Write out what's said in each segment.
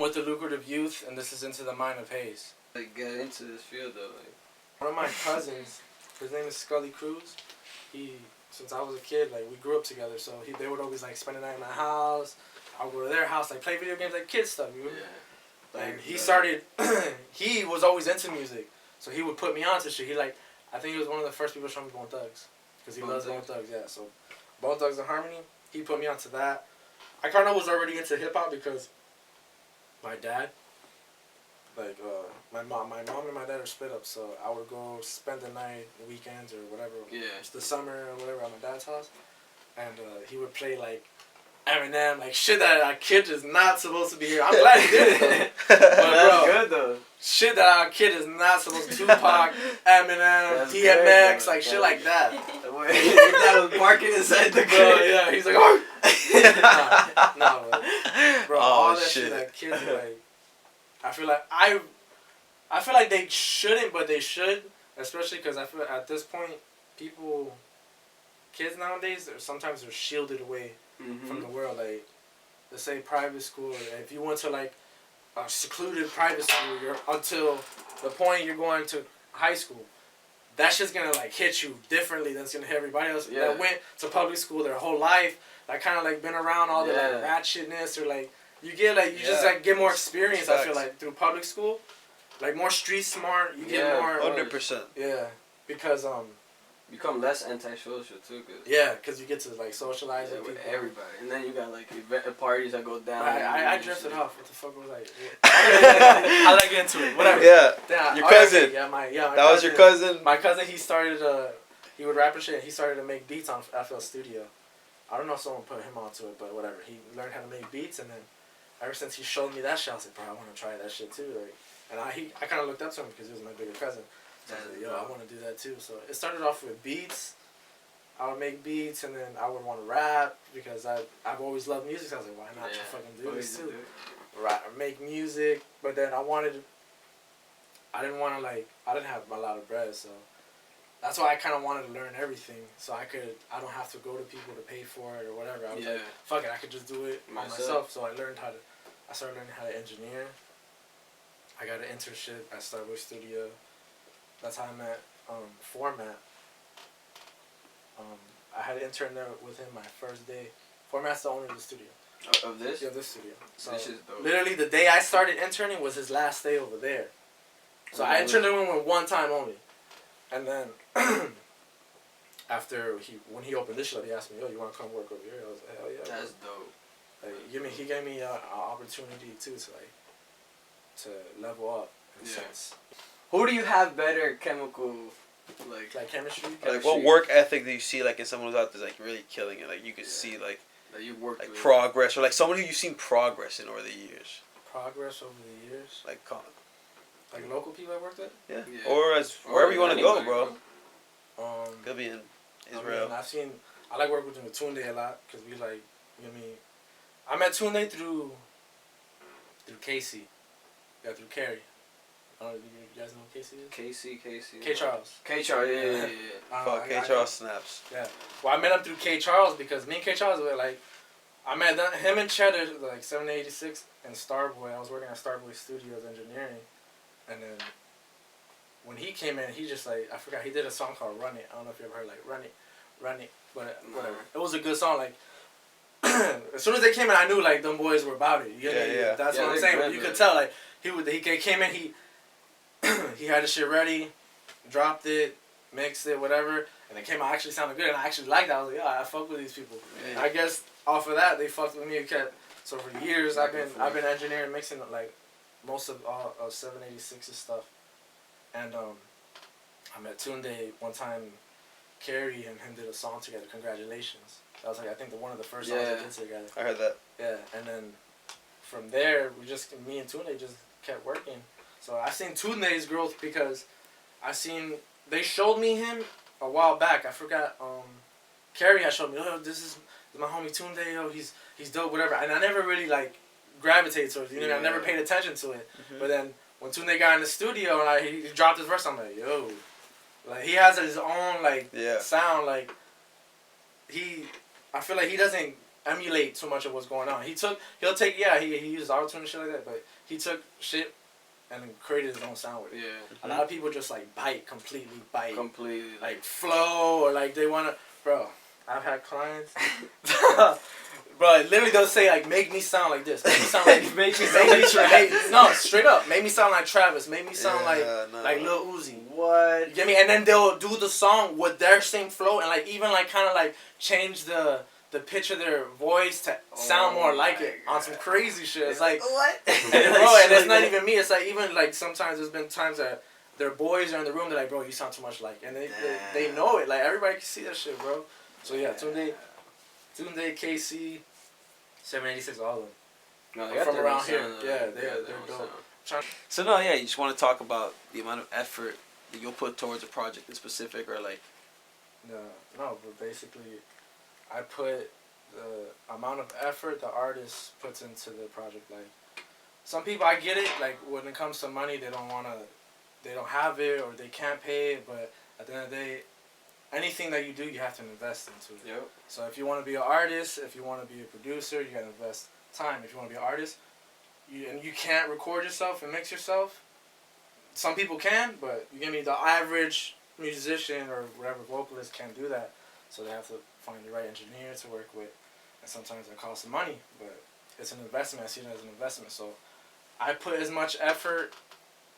with the Lucrative Youth, and this is Into the Mind of Haze. Like, get into this field, though. Like, one of my cousins, his name is Scully Cruz. Since I was a kid, like, we grew up together, so they would always, like, spend the night in my house. I would go to their house, like, play video games, like, kid stuff, you know? yeah. And he started, he was always into music, so he would put me on to shit. I think he was one of the first people to show me Bone Thugs, because he loves Bone Thugs, yeah. So, Bone Thugs and Harmony, he put me onto that. I kind of was already into hip-hop because my dad, like, my mom and my dad are split up, so I would go spend the night, weekends or whatever, it's the summer or whatever at my dad's house, and he would play, like, Eminem, like, shit that a kid is not supposed to be here. I'm glad he did it, though. But, that's good, though. Shit that a kid is not supposed to. Tupac, Eminem, DMX, like, shit like that. Your dad was barking inside the car. Yeah, he's like, oh! Bro, all that shit that kids are like, I feel like they shouldn't, but they should, especially because I feel like at this point, kids nowadays, sometimes they're shielded away from the world. Like, let's say private school, if you went to like a secluded private school, until the point you're going to high school, that shit's gonna like hit you differently than it's gonna hit everybody else that went to public school their whole life, that kind of like been around all the like ratchetness, or like you get like you just like get more experience. I feel like through public school, like more street smart. You get more 100%. Yeah, because become less antisocial too, cause you get to like socialize with people. Everybody, and then you got like event parties that go down. I drifted off. What the fuck was I? How did I get into it? Whatever. Yeah. Your cousin. My that cousin, was your cousin. My cousin. He would rap and shit. He started to make beats on FL Studio. I don't know if someone put him onto it, but whatever. He learned how to make beats, and then ever since he showed me that shit, I was like, bro, I want to try that shit too. Like, and I kind of looked up to him because he was my bigger cousin. So I was like, yo, I want to do that too. So it started off with beats. I would make beats, and then I would want to rap because I've always loved music. So I was like, why not fucking do this too? Make music, but then I didn't have a lot of bread, so that's why I kind of wanted to learn everything, so I don't have to go to people to pay for it or whatever. I was like, fuck it, I could just do it myself. So I started learning how to engineer. I got an internship at Starboy Studio. That's how I met Format. I had an intern there with him my first day. Format's the owner of the studio. Of this? Yeah, this studio. So this is dope. Literally the day I started interning was his last day over there. So I interned him one time only. And then when he opened this shit up, he asked me, yo, you want to come work over here? I was like, hell yeah. That's dope. Like, he gave me an opportunity too to level up in a sense. Who do you have better chemical, like chemistry? Like, what work ethic do you see like in someone who's out there like really killing it? Like, you could see like that you worked like with. progress, or like someone who you've seen progress in over the years. Progress over the years. Like local people I worked with. Yeah. Or wherever you want to go, bro. Could be in Israel. I like working with Tunde a lot because we like, you know what I mean. I met Tunde through Casey. Yeah, through Carrie. I don't know if you guys know who Casey is? Casey. K. Charles. K. Charles, yeah. Fuck, K. Charles snaps. Yeah. Well, I met him through K. Charles because me and K. Charles were like, I met him and Cheddar like 786 and Starboy. I was working at Starboy Studios engineering, and then when he came in, he just like, I forgot, he did a song called Run It. I don't know if you ever heard like Run It, but whatever. It was a good song. Like as soon as they came in, I knew like them boys were about it. You know what I mean? That's what I'm saying. You could tell like he came in, he had the shit ready, dropped it, mixed it, whatever, and it came out actually sounded good, and I actually liked that. I was like, yeah, I fuck with these people. Yeah. I guess off of that, they fucked with me and kept. So for years, I've been engineering, mixing like most of all of 786's stuff, and I met Tunde one time. Carrie and him did a song together. Congratulations. That was like I think one of the first songs we did together. I heard that. Yeah, and then from there, me and Tunde just kept working. So I seen Tunde's growth because they showed me him a while back. I forgot. Carrie had showed me, oh, this is my homie Tunde. Oh, he's dope, whatever. And I never really like gravitated towards it. You know, I never paid attention to it. But then when Tunde got in the studio and he dropped his verse, I'm like, yo, like he has his own like sound. Like I feel like he doesn't emulate too much of what's going on. He uses auto tune and shit like that, but he took shit and created his own sound with it. Yeah. A lot of people just like completely bite, Completely. flow, or like they wanna, bro. I've had clients, bro. Literally, they'll say like, "Make me sound like this. Make me sound like Make me sound like Travis. No, straight up. Make me sound like Travis. Make me sound like Lil Uzi. What? You get me? And then they'll do the song with their same flow and like even like kind of like change the pitch of their voice to sound more like it on some crazy shit. It's like what? and bro, and it's not even me. It's like even like sometimes there's been times that their boys are in the room. They're like, bro, you sound too much like, and they know it. Like everybody can see that shit, bro. So yeah, Tunde, KC, 786, all of them. No, From around here. Yeah, they're dope. So no, yeah, you just want to talk about the amount of effort that you'll put towards a project in specific, or like. No, but basically, I put the amount of effort the artist puts into the project. Like, some people, I get it. Like, when it comes to money, they don't have it or they can't pay it. But at the end of the day, anything that you do, you have to invest into it. Yep. So if you want to be an artist, if you want to be a producer, you gotta invest time. If you want to be an artist, you can't record yourself and mix yourself. Some people can, but you get me. The average musician or whatever vocalist can't do that. So they have to find the right engineer to work with, and sometimes that costs some money. But it's an investment. I see it as an investment. So I put as much effort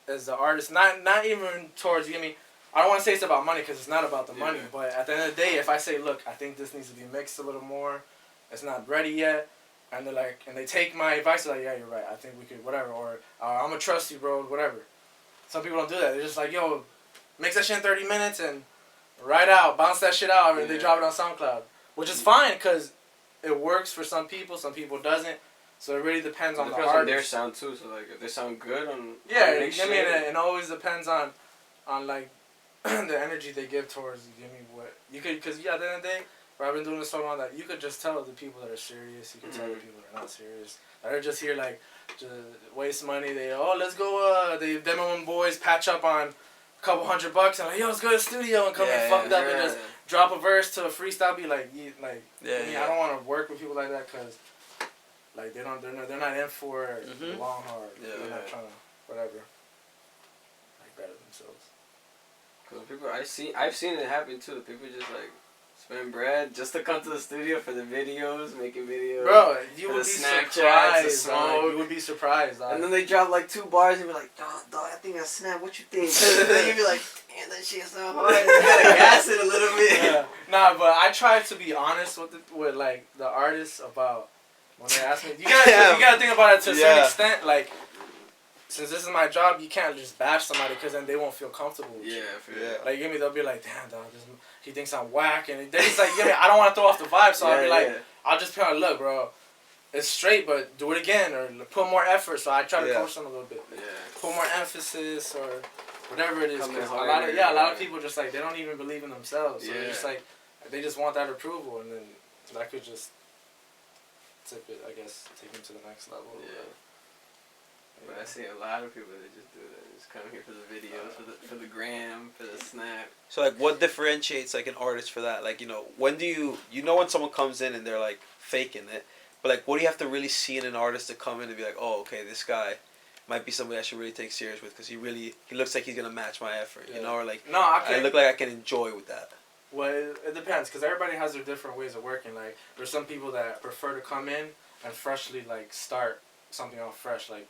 as the artist. Not even towards, you get me. I don't want to say it's about money because it's not about the money. But at the end of the day, if I say, look, I think this needs to be mixed a little more, it's not ready yet, and they're like, and they take my advice, they're like, yeah, you're right. I think we could, whatever, or I'm gonna trust you, bro, whatever. Some people don't do that. They're just like, yo, mix that shit in 30 minutes and write out, bounce that shit out, and they drop it on SoundCloud, which is fine because it works for some people doesn't. So it really depends on the artist. On their sound too. So like, if they sound good on it always depends on like the energy they give towards what you could, because at the end of the day, where I've been doing this so long that you could just tell the people that are serious, you can tell the people that are not serious, that are just here like to waste money. Let's go, them and boys patch up on a couple $100 and like, yo, let's go to the studio and come in fucked up and just drop a verse to a freestyle. Be like, I don't want to work with people like that because like they're not in for the long hard. They're not trying to whatever like better themselves. Cause people, I've seen it happen too. People just like spend bread just to come to the studio for the videos, making videos. Bro, you would be Snapchat, surprised. You would be surprised. And then they drop like 2 bars and be like, dog, I think I snapped. What you think? And then you be like, damn, that shit's so hard. And you gotta gas it a little bit. Yeah. Nah, but I try to be honest with like the artists about when they ask me. You gotta think about it to a certain extent. Like, since this is my job, you can't just bash somebody because then they won't feel comfortable with you. Like, they'll be like, damn, dog, he thinks I'm whack. And then he's like, I don't want to throw off the vibe. So I'll be like, I'll just be like, look, bro, it's straight, but do it again or put more effort. So I try to coach them a little bit. Put more emphasis or whatever it is. Because a lot of people just like, they don't even believe in themselves. So they're just like, they just want that approval. And then that could just take them to the next level. But I see a lot of people that just do that. Just come here for the videos, for the gram, for the snap. So like, what differentiates like an artist for that? Like, when do you know when someone comes in and they're like faking it, but like, what do you have to really see in an artist to come in and be like, oh, okay, this guy might be somebody I should really take serious with because he looks like he's gonna match my effort, or like, I look like I can enjoy with that. Well, it depends because everybody has their different ways of working. Like, there's some people that prefer to come in and freshly like start something off fresh, like.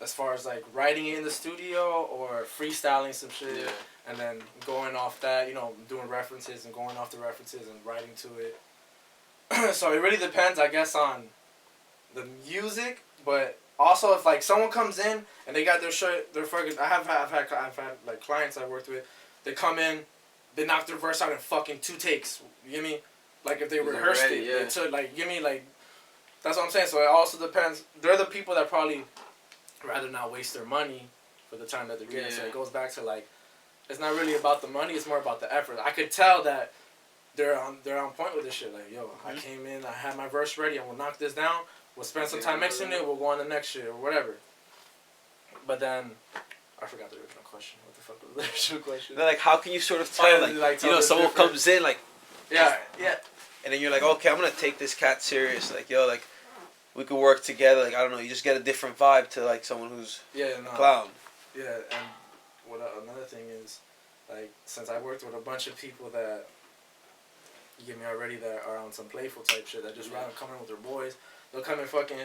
As far as like writing it in the studio or freestyling some shit and then going off that, doing references and going off the references and writing to it. So it really depends, I guess, on the music, but also if like someone comes in and they got their fucking. I've had like clients I worked with. They come in, they knock their verse out in fucking 2 takes. You get me? Like if they rehearsed it, they took like that's what I'm saying. So it also depends. They're the people that probably rather not waste their money for the time that they're getting. So it goes back to like, it's not really about the money, it's more about the effort. I could tell that they're on point with this shit. Like, yo, I came in, I had my verse ready, and we'll knock this down, we'll spend some time mixing it, we'll go on the next shit or whatever. But then I forgot the original question. What the fuck was the original question? Then, like, how can you sort of tell, someone comes in, like, and then you're like, okay, I'm gonna take this cat serious. Like, yo, like, we could work together. Like, I don't know, you just get a different vibe to like someone who's a clown. Yeah, and another thing is, like, since I worked with a bunch of people that you get me already that are on some playful type shit that just rather come in with their boys, they'll come in fucking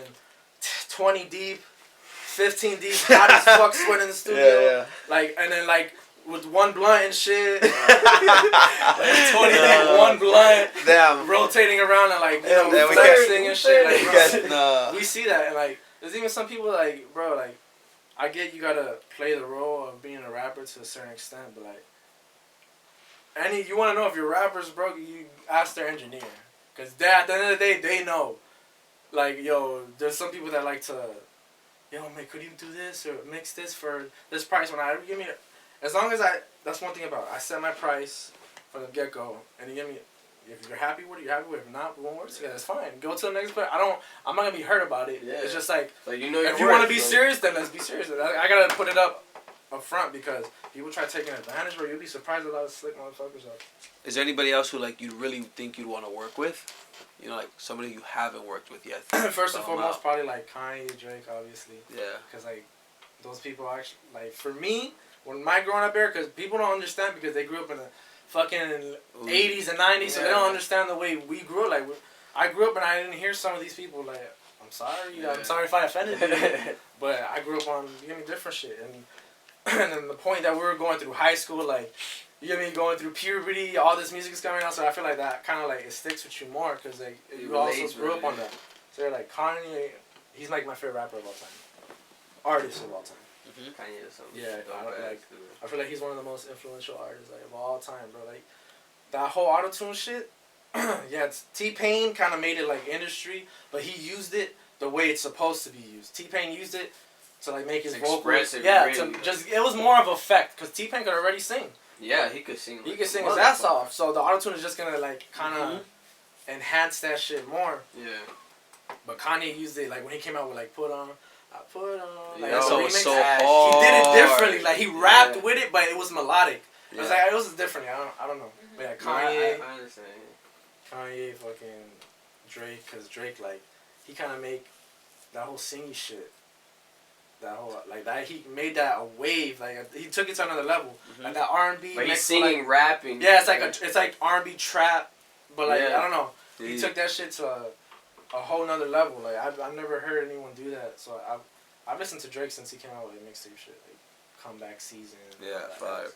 20 deep, 15 deep, hot as fuck, sweat in the studio, like, and then like. With one blunt and shit, like 20 deep, one blunt, damn, rotating around and like flexing and shit. Like, bro, we see that and like there's even some people like, bro, like I get you gotta play the role of being a rapper to a certain extent, but like you want to know if your rapper's broke, you ask their engineer, cause at the end of the day they know. Like, yo, there's some people that like to, yo, man, could you do this or mix this for this price? When I give me. As long as that's one thing about it. I set my price from the get-go, and you give me, if you're happy with it, you're happy with it. If not, we won't work together. It's fine. Go to the next player. I'm not going to be hurt about it. Yeah. It's just like you know if you want to be serious, then let's be serious. I got to put it up front because people try taking advantage, but you'll be surprised at a lot of slick motherfuckers out. Is there anybody else who, like, you really think you'd want to work with? You know, like, somebody you haven't worked with yet. First and foremost, probably, like, Kanye, Drake, obviously. Yeah. Because, like, those people actually, like, for me, when my growing up era, because people don't understand because they grew up in the fucking 80s and 90s, so they don't understand the way we grew up. Like, I grew up and I didn't hear some of these people, like, I'm sorry if I offended you, but I grew up on, you get me, different shit. And then the point that we were going through high school, like, you get me, going through puberty, all this music is coming out, so I feel like that kind of, like, it sticks with you more because, like, you also grew up on that. So, like, Kanye, he's, like, my favorite rapper of all time. Artist of all time. Kanye is something. Yeah, I feel like he's one of the most influential artists like of all time, bro. Like that whole auto-tune shit. Yeah, T-Pain kind of made it like industry, but he used it the way it's supposed to be used. T-Pain used it to like make his vocals. Yeah, really, it was more of effect because T-Pain could already sing. Yeah, he could sing. He could sing his ass off. So the auto-tune is just gonna like kind of enhance that shit more. Yeah. But Kanye used it like when he came out with like Put On. I put on. Like, so remix. So hard. He did it differently. Like he rapped with it, but it was melodic. Yeah. It was like it was differently. I don't know. But yeah, Kanye. I understand. Kanye, fucking Drake, cause Drake like he kind of make that whole singy shit. That whole like that he made that a wave. Like he took it to another level. Like that R&B. But he's singing, rapping. Yeah, it's like R&B trap, but like I don't know. He took that shit to a whole nother level. Like I've never heard anyone do that. So I've listened to Drake since he came out with mixtape shit, like Comeback Season. Yeah, 5.